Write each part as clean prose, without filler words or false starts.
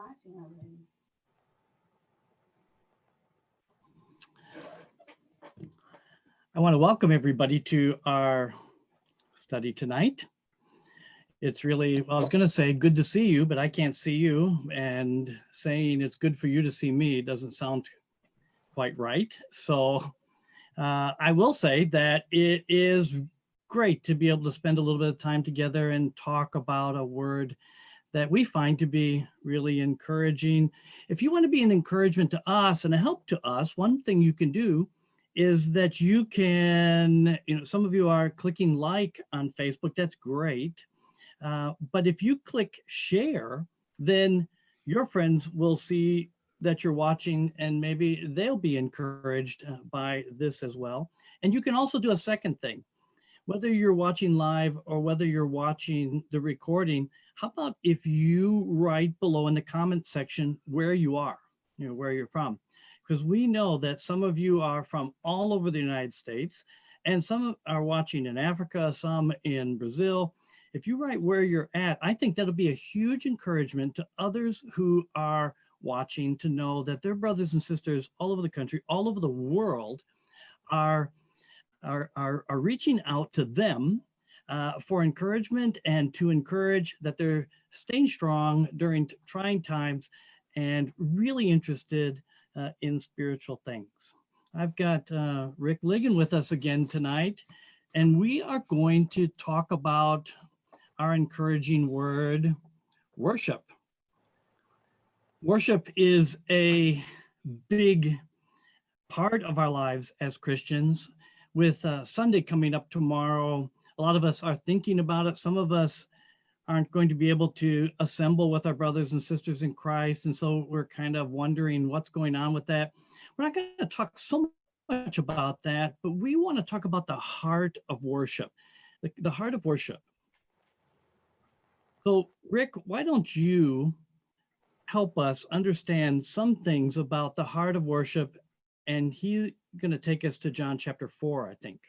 I want to welcome everybody to our study tonight. It's really, well, I was going to say good to see you, but I can't see you. And saying it's good for you to see me doesn't sound quite right. So I will say that it is great to be able to spend a little bit of time together and talk about a word that we find to be really encouraging. If you want to be an encouragement to us and a help to us, one thing you can do is that you can, some of you are clicking like on Facebook, that's great. But if you click share, then your friends will see that you're watching and maybe they'll be encouraged by this as well. And you can also do a second thing. Whether you're watching live or whether you're watching the recording, how about if you write below in the comment section where you are, where you're from? Because we know that some of you are from all over the United States and some are watching in Africa, some in Brazil. If you write where you're at, I think that'll be a huge encouragement to others who are watching to know that their brothers and sisters all over the country, all over the world are reaching out to them for encouragement and to encourage that they're staying strong during trying times and really interested in spiritual things. I've got Rick Ligon with us again tonight, and we are going to talk about our encouraging word, worship. Worship is a big part of our lives as Christians. With Sunday coming up tomorrow, a lot of us are thinking about it. Some of us aren't going to be able to assemble with our brothers and sisters in Christ. And so we're kind of wondering what's going on with that. We're not going to talk so much about that, but we want to talk about the heart of worship, the heart of worship. So Rick, why don't you help us understand some things about the heart of worship? And he's going to take us to John chapter 4, I think.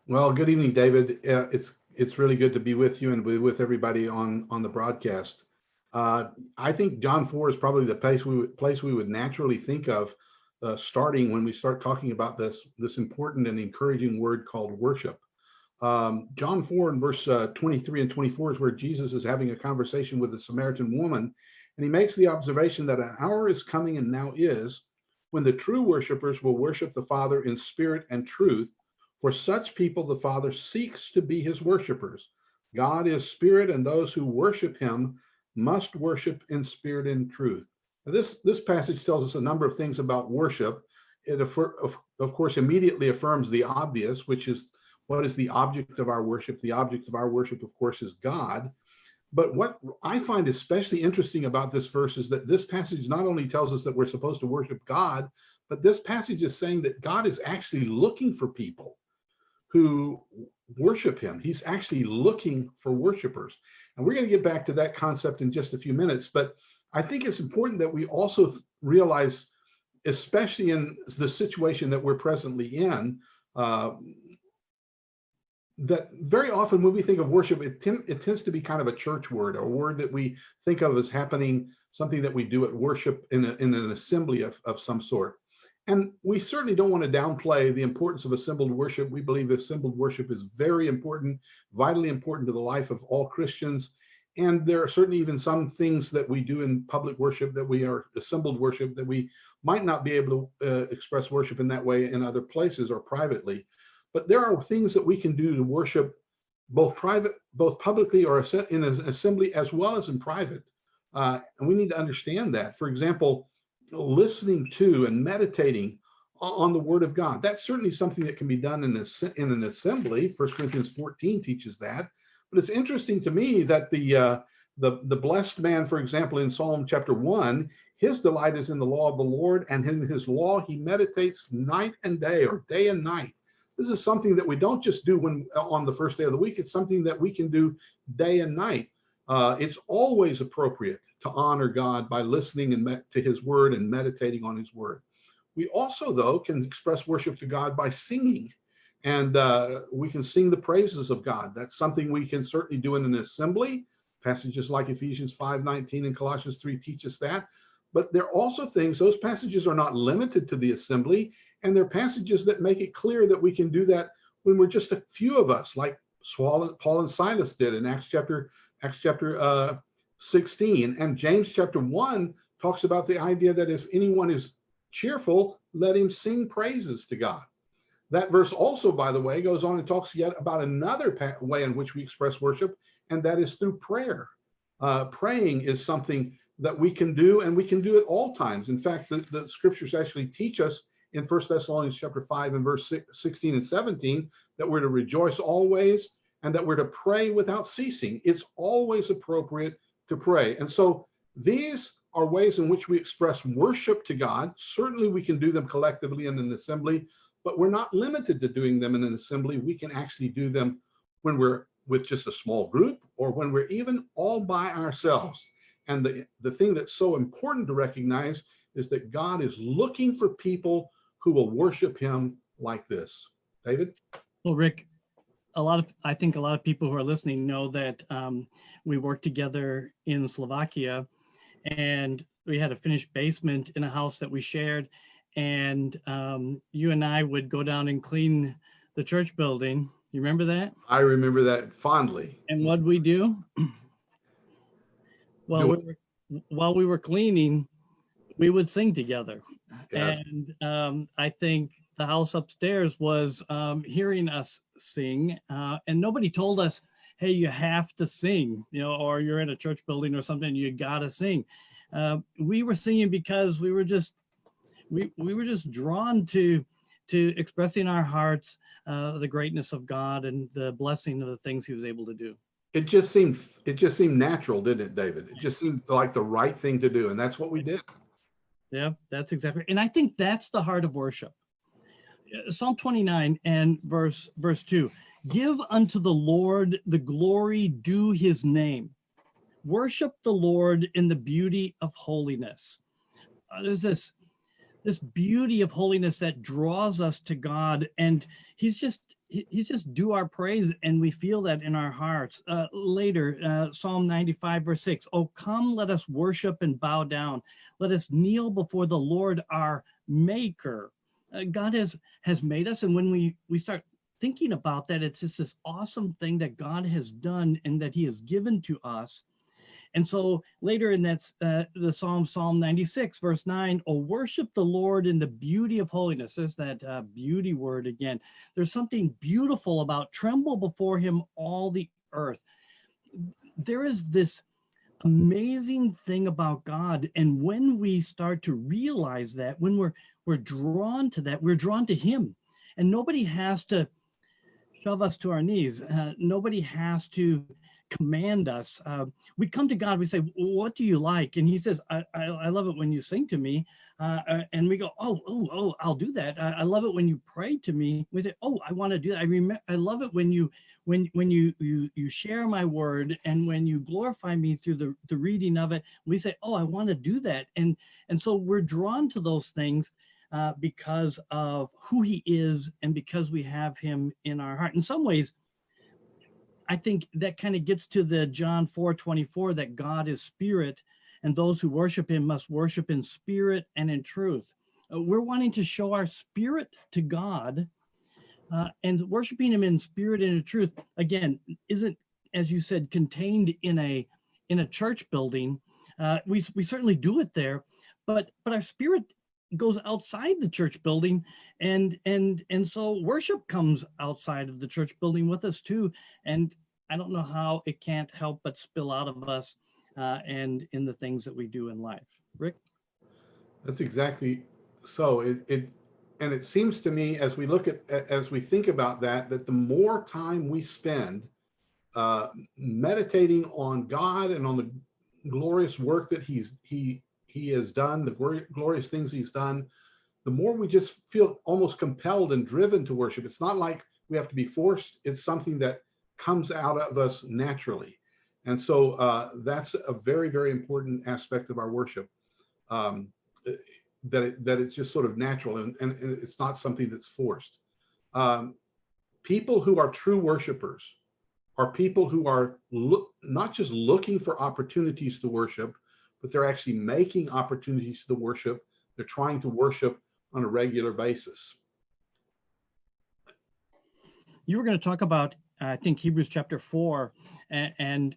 Well, good evening, David. It's really good to be with you and with everybody on the broadcast. I think John 4 is probably the place we would naturally think of starting when we start talking about this important and encouraging word called worship. John 4 and verse 23 and 24 is where Jesus is having a conversation with the Samaritan woman, and he makes the observation that an hour is coming and now is when the true worshipers will worship the Father in spirit and truth. For such people, the Father seeks to be his worshipers. God is spirit, and those who worship him must worship in spirit and truth. Now, this passage tells us a number of things about worship. It, of course, immediately affirms the obvious, which is what is the object of our worship? The object of our worship, of course, is God. But what I find especially interesting about this verse is that this passage not only tells us that we're supposed to worship God, but this passage is saying that God is actually looking for people who worship him. He's actually looking for worshipers. And we're going to get back to that concept in just a few minutes. But I think it's important that we also realize, especially in the situation that we're presently in, that very often when we think of worship, it tends to be kind of a church word, a word that we think of as happening, something that we do at worship in an assembly of some sort. And we certainly don't want to downplay the importance of assembled worship. We believe assembled worship is very important, vitally important to the life of all Christians. And there are certainly even some things that we do in public worship that we are assembled worship that we might not be able to express worship in that way in other places or privately. But there are things that we can do to worship both publicly or in an assembly as well as in private. And we need to understand that. For example, listening to and meditating on the word of God. That's certainly something that can be done in an assembly. 1 Corinthians 14 teaches that. But it's interesting to me that the blessed man, for example, in Psalm chapter 1, his delight is in the law of the Lord, and in his law he meditates night and day, or day and night. This is something that we don't just do on the first day of the week. It's something that we can do day and night. It's always appropriate to honor God by listening to his word and meditating on his word. We also, though, can express worship to God by singing, and we can sing the praises of God. That's something we can certainly do in an assembly. Passages like Ephesians 5:19 and Colossians 3 teach us that. But there are also things, those passages are not limited to the assembly, and they're passages that make it clear that we can do that when we're just a few of us, like Paul and Silas did in Acts chapter 16. And James chapter 1 talks about the idea that if anyone is cheerful, let him sing praises to God. That verse also, by the way, goes on and talks yet about another way in which we express worship, and that is through prayer. Praying is something that we can do, and we can do at all times. In fact, the scriptures actually teach us in 1 Thessalonians chapter 5 and verse 16 and 17 that we're to rejoice always and that we're to pray without ceasing. It's always appropriate to pray. And so these are ways in which we express worship to God. Certainly we can do them collectively in an assembly, but we're not limited to doing them in an assembly. We can actually do them when we're with just a small group or when we're even all by ourselves. And the thing that's so important to recognize is that God is looking for people who will worship him like this. David? Well, Rick, I think a lot of people who are listening know that we worked together in Slovakia, and we had a finished basement in a house that we shared. And you and I would go down and clean the church building. You remember that? I remember that fondly. And what'd we do? Well, while we were cleaning, we would sing together. Yes. And I think the house upstairs was hearing us sing, and nobody told us, hey, you have to sing, or you're in a church building or something, you gotta sing. We were singing because we were just drawn to expressing our hearts, the greatness of God and the blessing of the things he was able to do. It just seemed natural, didn't it, David? It just seemed like the right thing to do, and that's what we did. Yeah, that's exactly. And I think that's the heart of worship. Psalm 29 and verse 2, give unto the Lord the glory due his name. Worship the Lord in the beauty of holiness. There's this beauty of holiness that draws us to God, and he's just due our praise, and we feel that in our hearts. Later, Psalm 95 verse 6, oh, come, let us worship and bow down. Let us kneel before the Lord our maker. God has made us, and when we start thinking about that, it's just this awesome thing that God has done and that he has given to us. And so later in that the Psalm 96 verse 9, oh, worship the Lord in the beauty of holiness. There's that beauty word again. There's something beautiful about tremble before him all the earth. There is this amazing thing about God, and when we start to realize that, when we're drawn to that, we're drawn to him, and nobody has to shove us to our knees. Nobody has to command us. We come to God, we say, what do you like? And he says, I love it when you sing to me. And we go, oh, I'll do that. I love it when you pray to me. We say, oh, I want to do that. I love it when you share my word, and when you glorify me through the reading of it. We say, oh, I want to do that. And so we're drawn to those things because of who he is, and because we have him in our heart. In some ways, I think that kind of gets to the John 4:24, that God is spirit, and those who worship him must worship in spirit and in truth. We're wanting to show our spirit to God, and worshiping him in spirit and in truth, again, isn't, as you said, contained in a church building. We certainly do it there, but our spirit goes outside the church building, and so worship comes outside of the church building with us too. And I don't know how it can't help but spill out of us and in the things that we do in life. Rick? That's exactly so. It seems to me, as we think about that the more time we spend meditating on God and on the glorious work that he has done, the glorious things he's done, the more we just feel almost compelled and driven to worship. It's not like we have to be forced. It's something that comes out of us naturally. And so that's a very, very important aspect of our worship, that it's just sort of natural, and it's not something that's forced. People who are true worshipers are people who are not just looking for opportunities to worship, but they're actually making opportunities to worship. They're trying to worship on a regular basis. You were going to talk about, I think, Hebrews chapter 4 and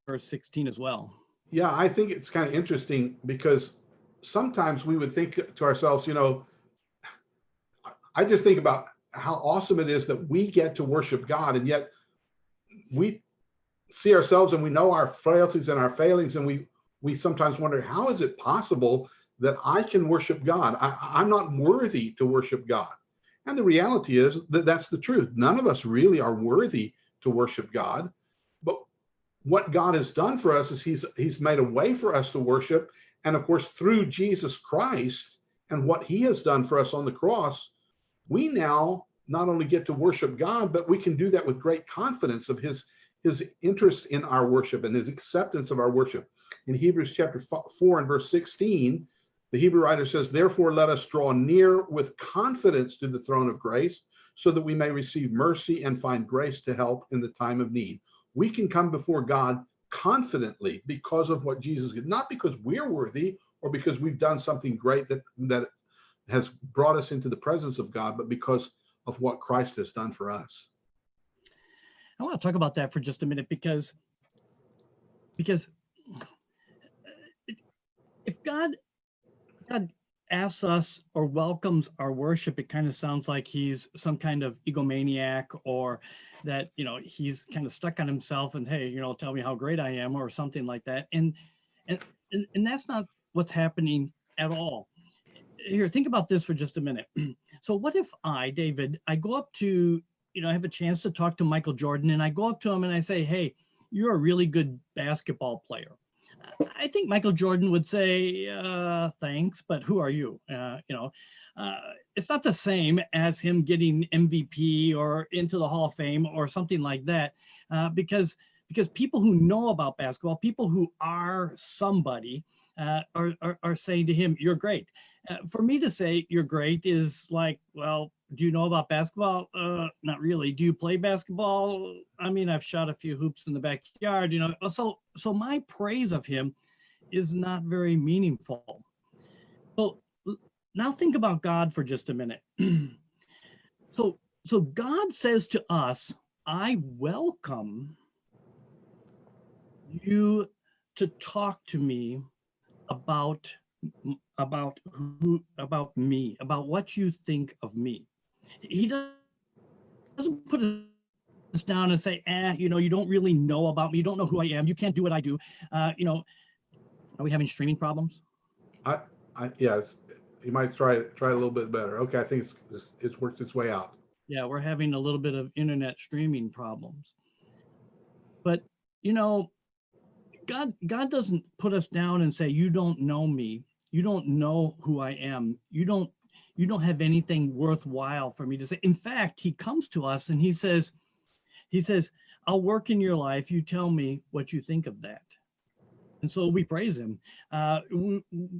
verse 16 as well. Yeah, I think it's kind of interesting because sometimes we would think to ourselves, you know, I just think about how awesome it is that we get to worship God, and yet we see ourselves and we know our frailties and our failings, and we sometimes wonder, how is it possible that I can worship God? I'm not worthy to worship God. And the reality is that that's the truth. None of us really are worthy to worship God. But what God has done for us is he's made a way for us to worship. And of course, through Jesus Christ and what he has done for us on the cross, we now not only get to worship God, but we can do that with great confidence of his interest in our worship and his acceptance of our worship. In Hebrews chapter 4 and verse 16, the Hebrew writer says, therefore, let us draw near with confidence to the throne of grace so that we may receive mercy and find grace to help in the time of need. We can come before God confidently because of what Jesus did, not because we're worthy or because we've done something great that has brought us into the presence of God, but because of what Christ has done for us. I want to talk about that for just a minute because if God asks us or welcomes our worship, it kind of sounds like he's some kind of egomaniac, or that, you know, he's kind of stuck on himself and, hey, you know, tell me how great I am or something like that. And that's not what's happening at all. Here, think about this for just a minute. So what if I, David, I go up to, you know, I have a chance to talk to Michael Jordan, and I go up to him and I say, hey, you're a really good basketball player. I think Michael Jordan would say, thanks, but who are you? It's not the same as him getting MVP or into the Hall of Fame or something like that, because people who know about basketball, people who are somebody, are saying to him, you're great. For me to say you're great is like, well, do you know about basketball? Not really. Do you play basketball? I mean, I've shot a few hoops in the backyard, you know. So my praise of him is not very meaningful. So now think about God for just a minute. So God says to us, I welcome you to talk to me about me, about what you think of me. He doesn't put us down and say, you know, you don't really know about me. You don't know who I am. You can't do what I do. You know, are we having streaming problems? Yes, you might try it a little bit better. Okay, I think it's worked its way out. Yeah, we're having a little bit of internet streaming problems. But, you know, God doesn't put us down and say, you don't know me. You don't know who I am. You don't have anything worthwhile for me to say. In fact, he comes to us and he says, I'll work in your life. You tell me what you think of that. And so we praise him.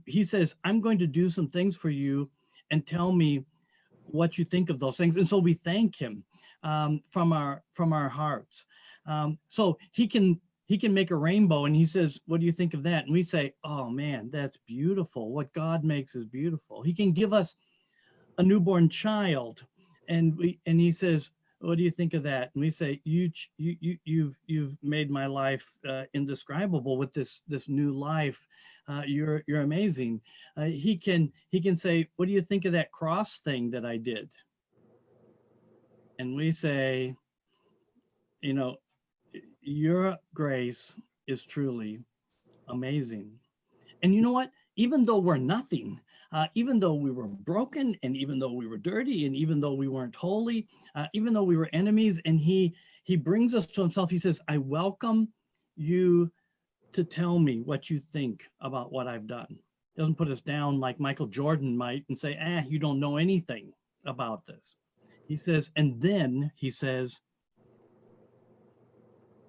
He says, I'm going to do some things for you and tell me what you think of those things. And so we thank him from our hearts. So he can make a rainbow, and he says, what do you think of that? And we say, oh man, that's beautiful. What God makes is beautiful. He can give us a newborn child, and he says, what do you think of that? And we say, you've made my life indescribable with this new life. You're amazing. He can say, what do you think of that cross thing that I did? And we say, you know, your grace is truly amazing. And you know what? Even though we're nothing, even though we were broken, and even though we were dirty, and even though we weren't holy, even though we were enemies, and he brings us to himself. He says, I welcome you to tell me what you think about what I've done. Doesn't put us down like Michael Jordan might and say, you don't know anything about this. He says, and then he says,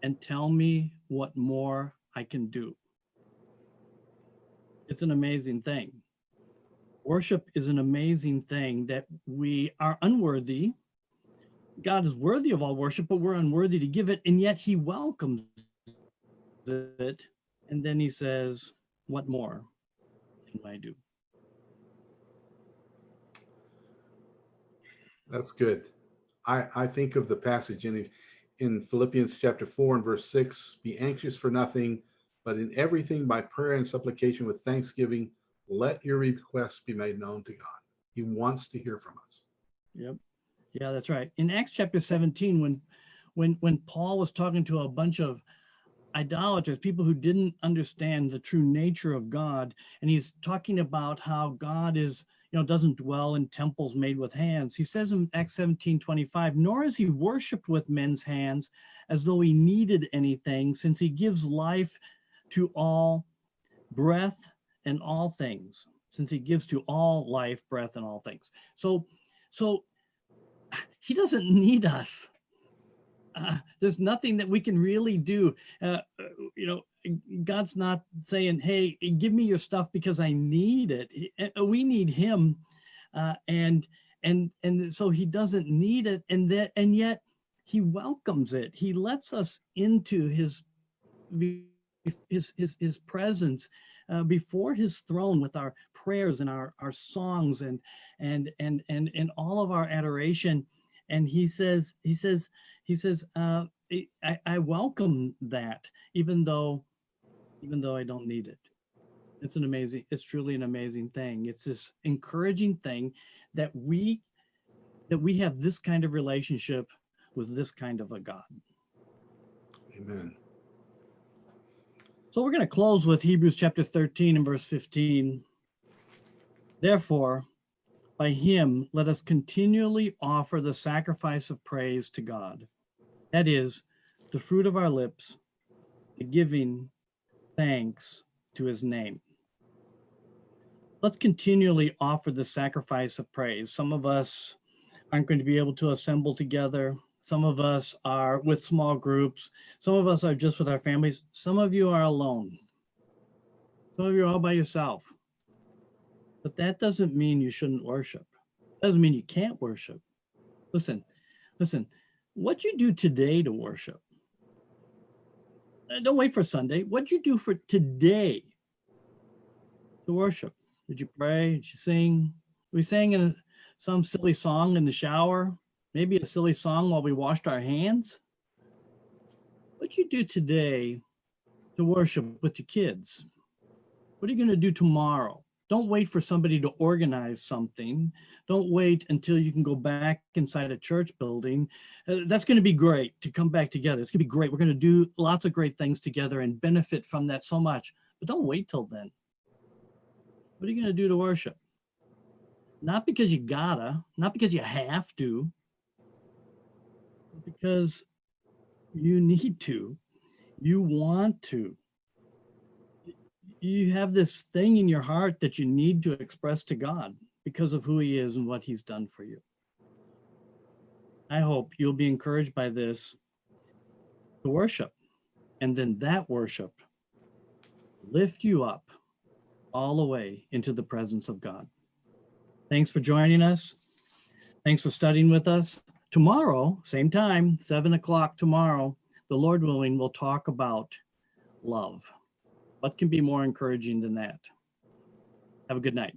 and tell me what more I can do. It's an amazing thing. Worship is an amazing thing that we are unworthy. God is worthy of all worship, but we're unworthy to give it, and yet he welcomes it. And then he says, what more can I do? That's good. I think of the passage in Philippians chapter 4 and verse 6, be anxious for nothing, but in everything by prayer and supplication with thanksgiving, let your requests be made known to God. He wants to hear from us. Yep. Yeah, that's right. In Acts chapter 17, when Paul was talking to a bunch of idolaters, people who didn't understand the true nature of God, and he's talking about how God is, doesn't dwell in temples made with hands. He says in Acts 17:25, nor is he worshiped with men's hands as though he needed anything, since he gives life to all, breath and all things, since he gives to all life, breath and all things. So he doesn't need us. There's nothing that we can really do. God's not saying, hey, give me your stuff because I need it. We need him. And so he doesn't need it. And yet he welcomes it. He lets us into his presence before his throne with our prayers and our songs and all of our adoration. And he says, I welcome that, even though I don't need it. It's truly an amazing thing. It's this encouraging thing that we have this kind of relationship with this kind of a God. Amen. So we're going to close with Hebrews chapter 13 and verse 15. Therefore, by him, let us continually offer the sacrifice of praise to God. That is, the fruit of our lips, the giving thanks to his name. Let's continually offer the sacrifice of praise. Some of us aren't going to be able to assemble together. Some of us are with small groups. Some of us are just with our families. Some of you are alone. Some of you are all by yourself. But that doesn't mean you shouldn't worship. That doesn't mean you can't worship. Listen, what you do today to worship. Don't wait for Sunday. What'd you do for today to worship? Did you pray? Did you sing? We sang some silly song in the shower, maybe a silly song while we washed our hands. What'd you do today to worship with your kids? What are you going to do tomorrow? Don't wait for somebody to organize something. Don't wait until you can go back inside a church building. That's going to be great to come back together. It's going to be great. We're going to do lots of great things together and benefit from that so much. But don't wait till then. What are you going to do to worship? Not because you gotta, not because you have to, but because you need to, you want to. You have this thing in your heart that you need to express to God because of who he is and what he's done for you. I hope you'll be encouraged by this to worship, and then that worship lift you up all the way into the presence of God. Thanks for joining us. Thanks for studying with us. Tomorrow, same time, 7 o'clock tomorrow, the Lord willing, we'll talk about love. What can be more encouraging than that? Have a good night.